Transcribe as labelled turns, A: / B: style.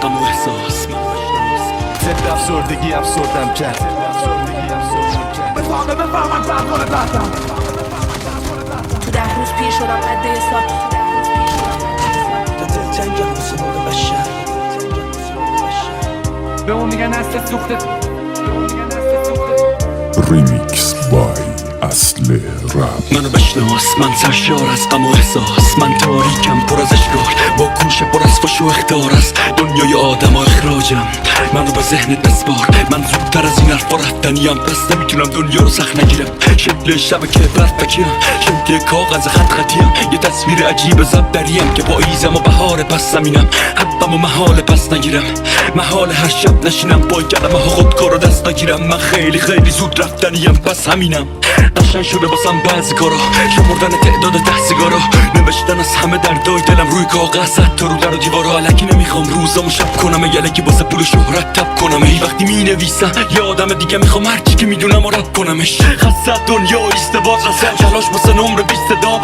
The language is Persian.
A: غم و احساس
B: ضد افسردگی افسردم کرد بفهمم فرمان دردم
C: 10 روز پیر شدم عده حساب
D: دلتنگم واسه مرغ بشر
B: به اون میگن نسل سوخته
E: ریمیکس بای اصل رپ.
A: منو بشناس، من سرشار از غم و احساس، من تاریکم پر از اشکال، با کوش پر از فش و اخطار است دنیای آدم و اخراجم. منو به ذهنت بسپار، من زودتر از این حرفا رفتنیم، پس نمیتونم دنیا رو سخت نگیرم. شکل شبکه برف بکیرم، شکل کاغذ خط خطیم، یه تصویر عجیب زب دریم که پاییزم و بهار پس زمینم. حبم و محال پس نگیرم، محال هر شب نشینم با کلمه ها خودکار و دست نگیرم. من خیلی خیلی زود رفتنیم، پس همینم. قشنگ شده باسم بعضی کارا، شمردن تعداد 10 سیگارا، نوشتن از همه دردای دلم روی کاغذ، حتی رو در و دیوارا. الکی نمیخوام روزامو شب کنم، یلکی واسه پول شهرت تب کنم. ای وقتی مینویسم یه آدم دیگه میخوام هرچی که میدونم و رب کنمش. خسته دنیا ایست باز رسم، تلاش واسه نمره 20 داور.